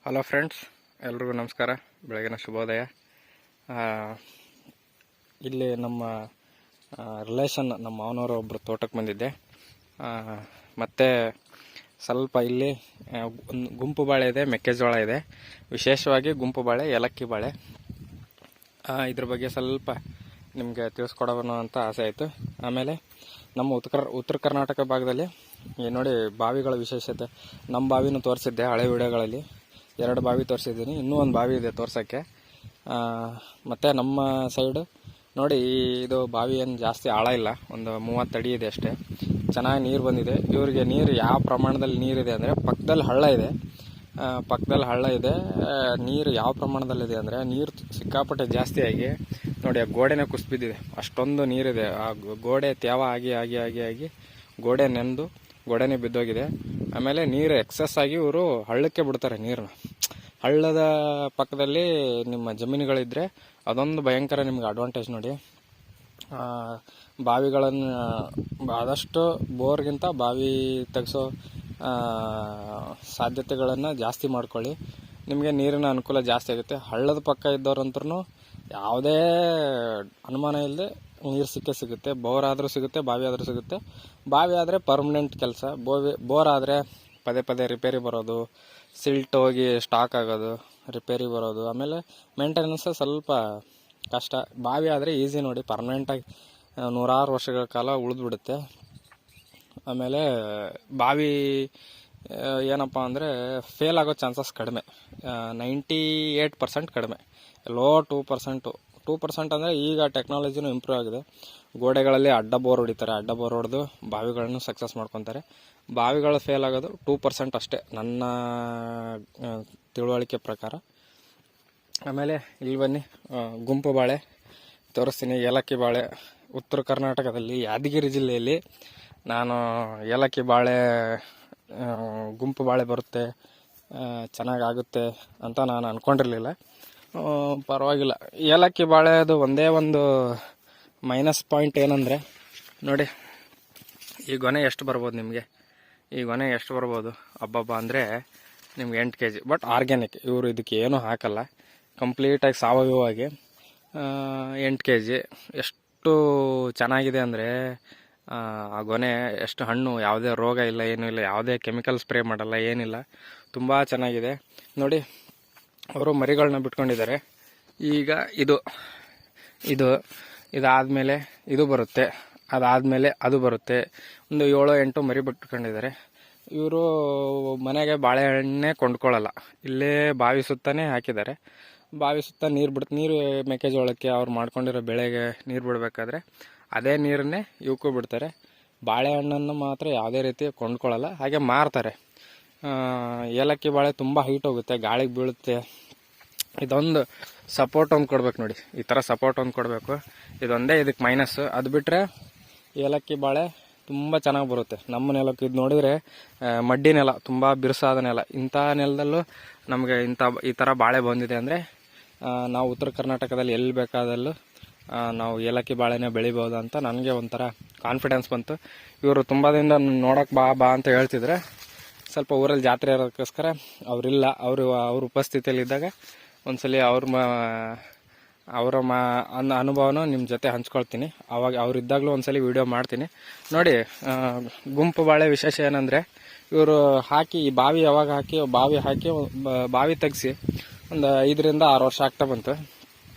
Hello friends, ಎಲ್ರಿಗೂ ನಮಸ್ಕಾರ. ಬೆಳಗಿನ ಶುಭೋದಯ. ಇಲ್ಲಿ ನಮ್ಮ ರಿಲೇಷನ್, ನಮ್ಮ ಮಾವನವರು ಒಬ್ಬರು ತೋಟಕ್ಕೆ ಬಂದಿದ್ದೆ. ಮತ್ತು ಸ್ವಲ್ಪ ಇಲ್ಲಿ ಒಂದು ಗುಂಪು ಬಾಳೆ ಇದೆ, ಮೆಕ್ಕೆಜೋಳ ಇದೆ. ವಿಶೇಷವಾಗಿ ಗುಂಪು ಬಾಳೆ, ಏಲಕ್ಕಿ ಬಾಳೆ. ಇದ್ರ ಬಗ್ಗೆ ಸ್ವಲ್ಪ ನಿಮಗೆ ತಿಳಿಸ್ಕೊಡೋಣ ಅಂತ ಆಸೆ ಆಯಿತು. ಆಮೇಲೆ ನಮ್ಮ ಉತ್ತರ ಕರ್ನಾಟಕ ಭಾಗದಲ್ಲಿ ನೋಡಿ ಬಾವಿಗಳ ವಿಶೇಷತೆ. ನಮ್ಮ ಬಾವಿನೂ ತೋರಿಸಿದ್ದೆ ಹಳೆ ವಿಡಿಯೋಗಳಲ್ಲಿ. 2 ಬಾವಿ ತೋರಿಸಿದ್ದೀನಿ, ಇನ್ನೂ ಒಂದು ಬಾವಿ ಇದೆ ತೋರ್ಸೋಕ್ಕೆ. ಮತ್ತು ನಮ್ಮ ಸೈಡು ನೋಡಿ, ಇದು ಬಾವಿ ಏನು ಜಾಸ್ತಿ ಆಳ ಇಲ್ಲ, ಒಂದು 30 ಅಡಿ ಇದೆ ಅಷ್ಟೇ. ಚೆನ್ನಾಗಿ ನೀರು ಬಂದಿದೆ. ಇವರಿಗೆ ನೀರು ಯಾವ ಪ್ರಮಾಣದಲ್ಲಿ ನೀರಿದೆ ಅಂದರೆ, ಪಕ್ಕದಲ್ಲಿ ಹಳ್ಳ ಇದೆ. ನೀರು ಯಾವ ಪ್ರಮಾಣದಲ್ಲಿದೆ ಅಂದರೆ, ನೀರು ಸಿಕ್ಕಾಪಟ್ಟೆ ಜಾಸ್ತಿ ಆಗಿ ನೋಡಿ ಆ ಗೋಡೆನೇ ಕುಸಿಬಿದ್ದಿದೆ. ಅಷ್ಟೊಂದು ನೀರಿದೆ. ಆ ಗೋಡೆ ತ್ಯಾವ ಆಗಿ ಗೋಡೆ ನೆಂದು ಗೋಡೆನೇ ಬಿದ್ದೋಗಿದೆ. ಆಮೇಲೆ ನೀರು ಎಕ್ಸಸ್ ಆಗಿ ಇವರು ಹಳ್ಳಕ್ಕೆ ಬಿಡ್ತಾರೆ ನೀರನ್ನ. ಹಳ್ಳದ ಪಕ್ಕದಲ್ಲಿ ನಿಮ್ಮ ಜಮೀನುಗಳಿದ್ರೆ ಅದೊಂದು ಭಯಂಕರ ನಿಮ್ಗೆ ಅಡ್ವಾಂಟೇಜ್ ನೋಡಿ. ಬಾವಿಗಳನ್ನು ಆದಷ್ಟು ಬೋರ್ಗಿಂತ ಬಾವಿ ತೆಗೆಸೋ ಸಾಧ್ಯತೆಗಳನ್ನು ಜಾಸ್ತಿ ಮಾಡ್ಕೊಳ್ಳಿ. ನಿಮಗೆ ನೀರಿನ ಅನುಕೂಲ ಜಾಸ್ತಿ ಆಗುತ್ತೆ. ಹಳ್ಳದ ಪಕ್ಕ ಇದ್ದವ್ರಂತೂ ಯಾವುದೇ ಅನುಮಾನ ಇಲ್ಲದೆ ನೀರು ಸಿಗುತ್ತೆ. ಬೋರ್ ಆದರೂ ಸಿಗುತ್ತೆ, ಬಾವಿ ಆದರೂ ಸಿಗುತ್ತೆ. ಬಾವಿ ಆದರೆ ಪರ್ಮನೆಂಟ್ ಕೆಲಸ. ಬೋರ್ ಆದರೆ ಪದೇ ರಿಪೇರಿ ಬರೋದು, ಸಿಲ್ಟ್ ಹೋಗಿ ಸ್ಟಾಕ್ ಆಗೋದು, ರಿಪೇರಿ ಬರೋದು, ಆಮೇಲೆ ಮೇಂಟೆನೆನ್ಸ್ ಸ್ವಲ್ಪ ಕಷ್ಟ. ಬಾವಿ ಆದರೆ ಈಸಿ ನೋಡಿ, ಪರ್ಮನೆಂಟಾಗಿ 100 ವರ್ಷಗಳ ಕಾಲ ಉಳಿದ್ಬಿಡುತ್ತೆ. ಆಮೇಲೆ ಬಾವಿ ಏನಪ್ಪ ಅಂದರೆ ಫೇಲ್ ಆಗೋ ಚಾನ್ಸಸ್ ಕಡಿಮೆ, 98% ಕಡಿಮೆ. ಎಲ್ಲೋ 2% ಅಂದರೆ ಈಗ ಟೆಕ್ನಾಲಜಿನೂ ಇಂಪ್ರೂವ್ ಆಗಿದೆ. ಗೋಡೆಗಳಲ್ಲಿ ಅಡ್ಡ ಬೋರ್ ಹೊಡೆದು ಬಾವಿಗಳನ್ನು ಸಕ್ಸಸ್ ಮಾಡ್ಕೊತಾರೆ. ಬಾವಿಗಳು ಫೇಲ್ ಆಗೋದು 2% ಅಷ್ಟೇ, ನನ್ನ ತಿಳುವಳಿಕೆ ಪ್ರಕಾರ. ಆಮೇಲೆ ಇಲ್ಲಿ ಬನ್ನಿ, ಗುಂಪು ಬಾಳೆ ತೋರಿಸ್ತೀನಿ. ಏಲಕ್ಕಿ ಬಾಳೆ ಉತ್ತರ ಕರ್ನಾಟಕದಲ್ಲಿ ಯಾದಗಿರಿ ಜಿಲ್ಲೆಯಲ್ಲಿ ನಾನು ಏಲಕ್ಕಿ ಬಾಳೆ, ಗುಂಪು ಬಾಳೆ ಬರುತ್ತೆ, ಚೆನ್ನಾಗಾಗುತ್ತೆ ಅಂತ ನಾನು ಅಂದ್ಕೊಂಡಿರಲಿಲ್ಲ. ಪರವಾಗಿಲ್ಲ. ಏಲಕ್ಕಿ ಬಾಳೆದು ಒಂದೇ ಒಂದು ಮೈನಸ್ ಪಾಯಿಂಟ್ ಏನಂದರೆ ನೋಡಿ, ಈ ಗೊನೆ ಎಷ್ಟು ಬರ್ಬೋದು ನಿಮಗೆ? ಈ ಗೊನೆ ಎಷ್ಟು ಬರ್ಬೋದು ಹಬ್ಬ ಅಂದರೆ ನಿಮ್ಗೆ 8 kg. ಬಟ್ ಆರ್ಗ್ಯಾನಿಕ್, ಇವರು ಇದಕ್ಕೆ ಏನೂ ಹಾಕಲ್ಲ, ಕಂಪ್ಲೀಟಾಗಿ ಸಾವಯವವಾಗಿ 8 kg. ಎಷ್ಟು ಚೆನ್ನಾಗಿದೆ ಅಂದರೆ ಆ ಗೊನೆ, ಎಷ್ಟು ಹಣ್ಣು, ಯಾವುದೇ ರೋಗ ಇಲ್ಲ, ಏನೂ ಇಲ್ಲ, ಯಾವುದೇ ಕೆಮಿಕಲ್ ಸ್ಪ್ರೇ ಮಾಡಲ್ಲ, ಏನಿಲ್ಲ, ತುಂಬ ಚೆನ್ನಾಗಿದೆ ನೋಡಿ. ಅವರು ಮರಿಗಳನ್ನ ಬಿಟ್ಕೊಂಡಿದ್ದಾರೆ. ಈಗ ಇದಾದಮೇಲೆ ಇದು ಬರುತ್ತೆ, ಅದಾದಮೇಲೆ ಅದು ಬರುತ್ತೆ. ಒಂದು 7-8 ಮರಿ ಬಿಟ್ಕೊಂಡಿದ್ದಾರೆ. ಇವರು ಮನೆಗೆ ಬಾಳೆಹಣ್ಣೆ ಕೊಂಡ್ಕೊಳ್ಳಲ್ಲ, ಇಲ್ಲೇ ಬಾವಿ ಸುತ್ತನೇ ಹಾಕಿದ್ದಾರೆ. ಬಾವಿ ಸುತ್ತ ನೀರು ಮೆಕ್ಕೆಜೋಳಕ್ಕೆ ಅವ್ರು ಮಾಡ್ಕೊಂಡಿರೋ ಬೆಳೆಗೆ ನೀರು ಬಿಡಬೇಕಾದ್ರೆ ಅದೇ ನೀರನ್ನೇ ಇವಕ್ಕೂ ಬಿಡ್ತಾರೆ. ಬಾಳೆಹಣ್ಣನ್ನು ಮಾತ್ರ ಯಾವುದೇ ರೀತಿ ಕೊಂಡ್ಕೊಳ್ಳಲ್ಲ, ಹಾಗೆ ಮಾರ್ತಾರೆ. ಏಲಕ್ಕಿ ಬಾಳೆ ತುಂಬ ಹೈಟ್ ಹೋಗುತ್ತೆ, ಗಾಳಿಗೆ ಬೀಳುತ್ತೆ. ಇದೊಂದು ಸಪೋರ್ಟ್ ಒಂದು ಕೊಡ್ಬೇಕು ನೋಡಿ, ಈ ಥರ ಸಪೋರ್ಟ್ ಒಂದು ಕೊಡಬೇಕು. ಇದೊಂದೇ ಇದಕ್ಕೆ ಮೈನಸ್. ಅದು ಬಿಟ್ಟರೆ ಏಲಕ್ಕಿ ಬಾಳೆ ತುಂಬ ಚೆನ್ನಾಗಿ ಬರುತ್ತೆ. ನಮ್ಮ ನೆಲಕ್ಕೆ ಇದು ನೋಡಿದರೆ ಮಡ್ಡಿ ನೆಲ, ತುಂಬ ಬಿರುಸಾದ ನೆಲ. ಇಂಥ ನೆಲದಲ್ಲೂ ನಮಗೆ ಈ ಥರ ಬಾಳೆ ಬಂದಿದೆ ಅಂದರೆ ನಾವು ಉತ್ತರ ಕರ್ನಾಟಕದಲ್ಲಿ ಎಲ್ಲಿ ಬೇಕಾದಲ್ಲೂ ನಾವು ಏಲಕ್ಕಿ ಬಾಳೆನೇ ಬೆಳಿಬೋದು ಅಂತ ನನಗೆ ಒಂಥರ ಕಾನ್ಫಿಡೆನ್ಸ್ ಬಂತು. ಇವರು ತುಂಬ ದಿನದಿಂದ ನೋಡೋಕೆ ಬಾ ಅಂತ ಹೇಳ್ತಿದ್ರೆ, ಸ್ವಲ್ಪ ಊರಲ್ಲಿ ಜಾತ್ರೆ ಇರೋದಕ್ಕೋಸ್ಕರ ಅವರಿಲ್ಲ. ಅವ್ರ ಉಪಸ್ಥಿತಿಯಲ್ಲಿದ್ದಾಗ ಒಂದ್ಸಲಿ ಅವರ ಅನುಭವನೂ ನಿಮ್ಮ ಜೊತೆ ಹಂಚ್ಕೊಳ್ತೀನಿ. ಅವಾಗ ಅವರಿದ್ದಾಗಲೂ ಒಂದ್ಸಲಿ ವಿಡಿಯೋ ಮಾಡ್ತೀನಿ ನೋಡಿ. ಗುಂಪು ಬಾಳೆ ವಿಶೇಷ ಏನಂದರೆ, ಇವರು ಹಾಕಿ ಈ ಬಾವಿ ಬಾವಿ ತೆಗೆಸಿ ಒಂದು 5-6 ವರ್ಷ ಆಗ್ತಾ ಬಂತು.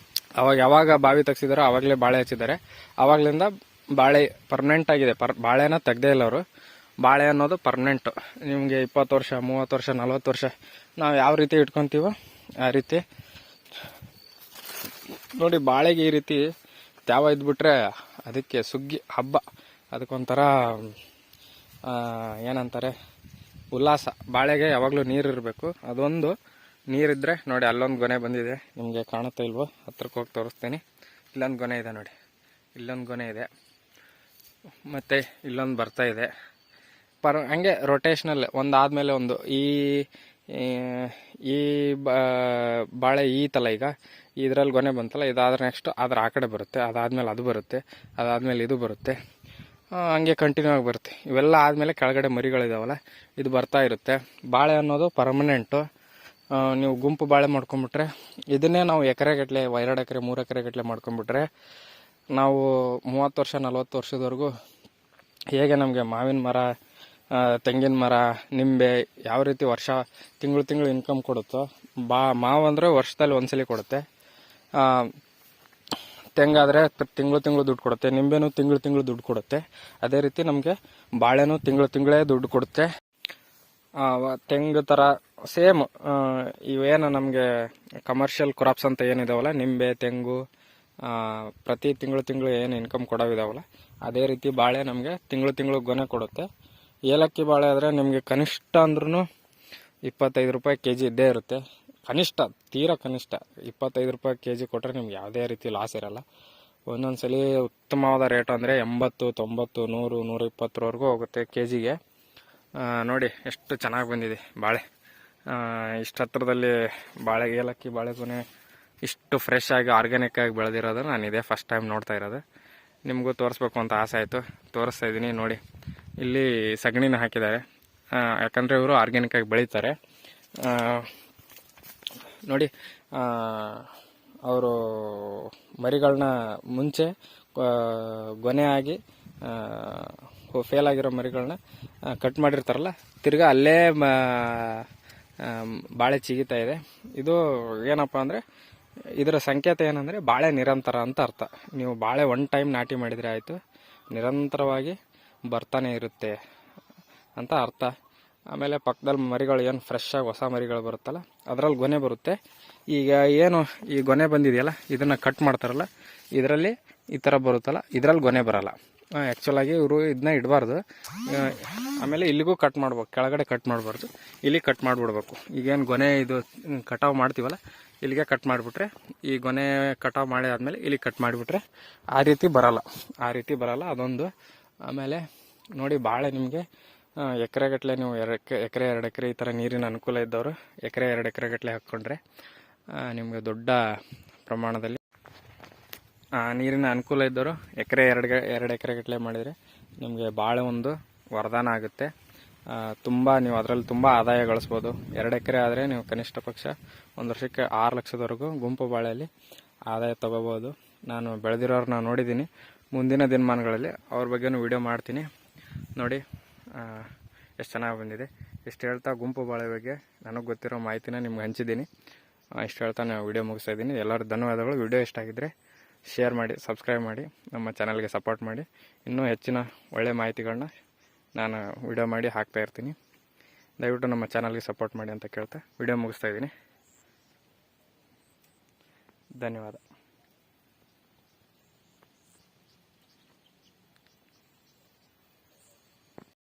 ಯಾವಾಗ ಬಾವಿ ತೆಗ್ಸಿದಾರೋ ಆವಾಗಲೇ ಬಾಳೆ ಹಚ್ಚಿದ್ದಾರೆ. ಆವಾಗಲಿಂದ ಬಾಳೆ ಪರ್ಮನೆಂಟ್ ಆಗಿದೆ. ಬಾಳೆನ ತೆಗ್ದೇ ಇಲ್ಲ ಅವರು. ಬಾಳೆ ಅನ್ನೋದು ಪರ್ಮನೆಂಟು. ನಿಮಗೆ 20 ವರ್ಷ, 30 ವರ್ಷ, 40 ವರ್ಷ ನಾವು ಯಾವ ರೀತಿ ಇಟ್ಕೊತೀವೋ ಆ ರೀತಿ ನೋಡಿ. ಬಾಳೆಗೆ ಈ ರೀತಿ ತ್ಯಾವ ಇದ್ಬಿಟ್ರೆ ಅದಕ್ಕೆ ಸುಗ್ಗಿ ಹಬ್ಬ, ಅದಕ್ಕೊಂಥರ ಏನಂತಾರೆ, ಉಲ್ಲಾಸ. ಬಾಳೆಗೆ ಯಾವಾಗಲೂ ನೀರಿರಬೇಕು. ಅದೊಂದು ನೀರಿದ್ರೆ ನೋಡಿ, ಅಲ್ಲೊಂದು ಗೊನೆ ಬಂದಿದೆ, ನಿಮಗೆ ಕಾಣುತ್ತಾ ಇಲ್ವೋ? ಹತ್ರಕ್ಕೆ ಹೋಗಿ ತೋರಿಸ್ತೀನಿ. ಇಲ್ಲೊಂದು ಗೊನೆ ಇದೆ ನೋಡಿ, ಇಲ್ಲೊಂದು ಗೊನೆ ಇದೆ, ಮತ್ತು ಇಲ್ಲೊಂದು ಬರ್ತಾ ಇದೆ. ಹಂಗೆ ರೊಟೇಷ್ನಲ್ ಒಂದಾದ್ಮೇಲೆ ಒಂದು. ಈ ಬಾಳೆ ಈ ತಲ ಈಗ ಇದರಲ್ಲಿ ಗೊನೆ ಬಂತಲ್ಲ, ಇದಾದ್ರೆ ನೆಕ್ಸ್ಟ್ ಅದರ ಆ ಕಡೆ ಬರುತ್ತೆ, ಅದಾದಮೇಲೆ ಅದು ಬರುತ್ತೆ, ಅದಾದಮೇಲೆ ಇದು ಬರುತ್ತೆ, ಹಂಗೆ ಕಂಟಿನ್ಯೂ ಆಗಿ ಬರುತ್ತೆ. ಇವೆಲ್ಲ ಆದಮೇಲೆ ಕೆಳಗಡೆ ಮರಿಗಳಿದಾವಲ್ಲ, ಇದು ಬರ್ತಾ ಇರುತ್ತೆ. ಬಾಳೆ ಅನ್ನೋದು ಪರ್ಮನೆಂಟು. ನೀವು ಗುಂಪು ಬಾಳೆ ಮಾಡ್ಕೊಂಬಿಟ್ರೆ ಇದನ್ನೇ ನಾವು ಎಕರೆಗಟ್ಟಲೆ 2 ಎಕರೆ 3 ಎಕರೆ ಗಟ್ಟಲೆ ಮಾಡ್ಕೊಂಬಿಟ್ರೆ ನಾವು 30 ವರ್ಷ 40 ವರ್ಷದವರೆಗೂ ಹೇಗೆ ನಮಗೆ ಮಾವಿನ ಮರ, ತೆಂಗಿನ ಮರ, ನಿಂಬೆ ಯಾವ ರೀತಿ ವರ್ಷ ತಿಂಗಳು ಇನ್ಕಮ್ ಕೊಡುತ್ತೋ, ಮಾವು ಅಂದರೆ ವರ್ಷದಲ್ಲಿ ಒಂದ್ಸಲಿ ಕೊಡುತ್ತೆ, ತೆಂಗಾದರೆ ತಿಂಗಳು ದುಡ್ಡು ಕೊಡುತ್ತೆ, ನಿಂಬೆನೂ ತಿಂಗಳು ದುಡ್ಡು ಕೊಡುತ್ತೆ. ಅದೇ ರೀತಿ ನಮಗೆ ಬಾಳೆನೂ ತಿಂಗಳೇ ದುಡ್ಡು ಕೊಡುತ್ತೆ. ತೆಂಗು ಥರ ಸೇಮ್ ಇವೇನು ನಮಗೆ ಕಮರ್ಷಿಯಲ್ ಕ್ರಾಪ್ಸ್ ಅಂತ ಏನಿದಾವಲ್ಲ, ನಿಂಬೆ, ತೆಂಗು, ಪ್ರತಿ ತಿಂಗಳು ಏನು ಇನ್ಕಮ್ ಕೊಡೋವಿದಾವಲ್ಲ, ಅದೇ ರೀತಿ ಬಾಳೆ ನಮಗೆ ತಿಂಗಳು ಗೊನೆ ಕೊಡುತ್ತೆ. ಏಲಕ್ಕಿ ಬಾಳೆ ಆದರೆ ನಿಮಗೆ ಕನಿಷ್ಠ ಅಂದ್ರೂ 25 ರೂಪಾಯಿ ಕೆಜಿ ಇದ್ದೇ ಇರುತ್ತೆ. ಕನಿಷ್ಠ, ತೀರಾ ಕನಿಷ್ಠ 25 ರೂಪಾಯಿ ಕೆಜಿ ಕೊಟ್ಟರೆ ನಿಮ್ಗೆ ಯಾವುದೇ ರೀತಿ ಲಾಸ್ ಇರಲ್ಲ. ಒಂದೊಂದ್ಸಲಿ ಉತ್ತಮವಾದ ರೇಟ್ ಅಂದರೆ 80, 90, 100, 120ವರೆಗೂ ಹೋಗುತ್ತೆ ಕೆಜಿಗೆ. ನೋಡಿ ಎಷ್ಟು ಚೆನ್ನಾಗಿ ಬಂದಿದೆ ಬಾಳೆ. ಇಷ್ಟು ಹತ್ರದಲ್ಲಿ ಏಲಕ್ಕಿ ಬಾಳೆಗೊನೆ ಇಷ್ಟು ಫ್ರೆಶ್ ಆಗಿ ಆರ್ಗ್ಯಾನಿಕ್ ಆಗಿ ಬೆಳೆದಿರೋದು ನಾನು ಇದೇ ಫಸ್ಟ್ ಟೈಮ್ ನೋಡ್ತಾ ಇರೋದು. ನಿಮಗೂ ತೋರಿಸ್ಬೇಕು ಅಂತ ಆಸೆ ಆಯಿತು, ತೋರಿಸ್ತಾ ಇದ್ದೀನಿ. ನೋಡಿ, ಇಲ್ಲಿ ಸಗಣಿನ ಹಾಕಿದ್ದಾರೆ, ಯಾಕಂದರೆ ಇವರು ಆರ್ಗ್ಯಾನಿಕ್ ಆಗಿ ಬೆಳೀತಾರೆ. ನೋಡಿ, ಅವರು ಮರಿಗಳನ್ನ ಮುಂಚೆ ಗೊನೆ ಆಗಿ ಫೇಲ್ ಆಗಿರೋ ಮರಿಗಳನ್ನ ಕಟ್ ಮಾಡಿರ್ತಾರಲ್ಲ, ತಿರ್ಗಾ ಅಲ್ಲೇ ಬಾಳೆ ಚಿಗಿತಾ ಇದೆ. ಇದು ಏನಪ್ಪ ಅಂದರೆ ಇದರ ಸಂಕೇತ ಏನಂದರೆ ಬಾಳೆ ನಿರಂತರ ಅಂತ ಅರ್ಥ. ನೀವು ಬಾಳೆ 1 ಟೈಮ್ ನಾಟಿ ಮಾಡಿದರೆ ಆಯಿತು, ನಿರಂತರವಾಗಿ ಬರ್ತಾನೆ ಇರುತ್ತೆ ಅಂತ ಅರ್ಥ. ಆಮೇಲೆ ಪಕ್ಕದಲ್ಲಿ ಮರಿಗಳು ಏನು ಫ್ರೆಶ್ ಆಗಿ ಹೊಸ ಮರಿಗಳು ಬರುತ್ತಲ್ಲ, ಅದರಲ್ಲಿ ಗೊನೆ ಬರುತ್ತೆ. ಈಗ ಏನು ಈ ಗೊನೆ ಬಂದಿದೆಯಲ್ಲ, ಇದನ್ನು ಕಟ್ ಮಾಡ್ತಾರಲ್ಲ, ಇದರಲ್ಲಿ ಈ ಥರ ಬರುತ್ತಲ್ಲ, ಇದರಲ್ಲಿ ಗೊನೆ ಬರಲ್ಲ. ಆ್ಯಕ್ಚುಲಾಗಿ ಇವರು ಇದನ್ನ ಇಡಬಾರ್ದು. ಆಮೇಲೆ ಇಲ್ಲಿಗೂ ಕಟ್ ಮಾಡ್ಬೇಕು, ಕೆಳಗಡೆ ಕಟ್ ಮಾಡಬಾರ್ದು, ಇಲ್ಲಿ ಕಟ್ ಮಾಡಿಬಿಡ್ಬೇಕು. ಈಗೇನು ಗೊನೆ ಇದು ಕಟಾವು ಮಾಡ್ತೀವಲ್ಲ, ಇಲ್ಲಿಗೆ ಕಟ್ ಮಾಡಿಬಿಟ್ರೆ, ಈ ಗೊನೆ ಕಟಾವು ಮಾಡಿ ಆದಮೇಲೆ ಇಲ್ಲಿ ಕಟ್ ಮಾಡಿಬಿಟ್ರೆ ಆ ರೀತಿ ಬರಲ್ಲ ಅದೊಂದು. ಆಮೇಲೆ ನೋಡಿ, ಬಾಳೆ ನಿಮಗೆ ಎಕರೆಗಟ್ಟಲೆ ನೀವು 2 ಎಕರೆ ಈ ಥರ ನೀರಿನ ಅನುಕೂಲ ಇದ್ದವರು 2 ಎಕರೆ ಗಟ್ಟಲೆ ಹಾಕ್ಕೊಂಡ್ರೆ ನಿಮಗೆ ದೊಡ್ಡ ಪ್ರಮಾಣದಲ್ಲಿ ನೀರಿನ ಅನುಕೂಲ ಇದ್ದವರು 2 ಎಕರೆ ಗಟ್ಟಲೆ ಮಾಡಿದರೆ ನಿಮಗೆ ಬಾಳೆ ಒಂದು ವರದಾನ ಆಗುತ್ತೆ. ನೀವು ಅದರಲ್ಲಿ ತುಂಬ ಆದಾಯ ಗಳಿಸ್ಬೋದು. 2 ಎಕರೆ ಆದರೆ ನೀವು ಕನಿಷ್ಠ ಪಕ್ಷ 1 ವರ್ಷಕ್ಕೆ 6 ಲಕ್ಷದವರೆಗೂ ಗುಂಪು ಬಾಳೆಯಲ್ಲಿ ಆದಾಯ ತಗೋಬೋದು. ನಾನು ಬೆಳೆದಿರೋರನ್ನ ನೋಡಿದ್ದೀನಿ, ಮುಂದಿನ ದಿನಮಾನಗಳಲ್ಲಿ ಅವ್ರ ಬಗ್ಗೆನೂ ವಿಡಿಯೋ ಮಾಡ್ತೀನಿ. ನೋಡಿ ಎಷ್ಟು ಚೆನ್ನಾಗಿ ಬಂದಿದೆ. ಇಷ್ಟು ಹೇಳ್ತಾ ಗುಂಪು ಬಾಳೆ ಬಗ್ಗೆ ನನಗೆ ಗೊತ್ತಿರೋ ಮಾಹಿತಿನ ನಿಮ್ಗೆ ಹಂಚಿದ್ದೀನಿ. ಇಷ್ಟು ಹೇಳ್ತಾ ನಾನು ವಿಡಿಯೋ ಮುಗಿಸ್ತಾ ಇದ್ದೀನಿ. ಎಲ್ಲರೂ ಧನ್ಯವಾದಗಳು. ವಿಡಿಯೋ ಇಷ್ಟ ಆಗಿದ್ದರೆ ಶೇರ್ ಮಾಡಿ, ಸಬ್ಸ್ಕ್ರೈಬ್ ಮಾಡಿ, ನಮ್ಮ ಚಾನಲ್ಗೆ ಸಪೋರ್ಟ್ ಮಾಡಿ. ಇನ್ನೂ ಹೆಚ್ಚಿನ ಒಳ್ಳೆಯ ಮಾಹಿತಿಗಳನ್ನ ನಾನು ವಿಡಿಯೋ ಮಾಡಿ ಹಾಕ್ತಾ ಇರ್ತೀನಿ. ದಯವಿಟ್ಟು ನಮ್ಮ ಚಾನಲ್ಗೆ ಸಪೋರ್ಟ್ ಮಾಡಿ ಅಂತ ಕೇಳ್ತಾ ವಿಡಿಯೋ ಮುಗಿಸ್ತಾ ಇದ್ದೀನಿ. ಧನ್ಯವಾದ.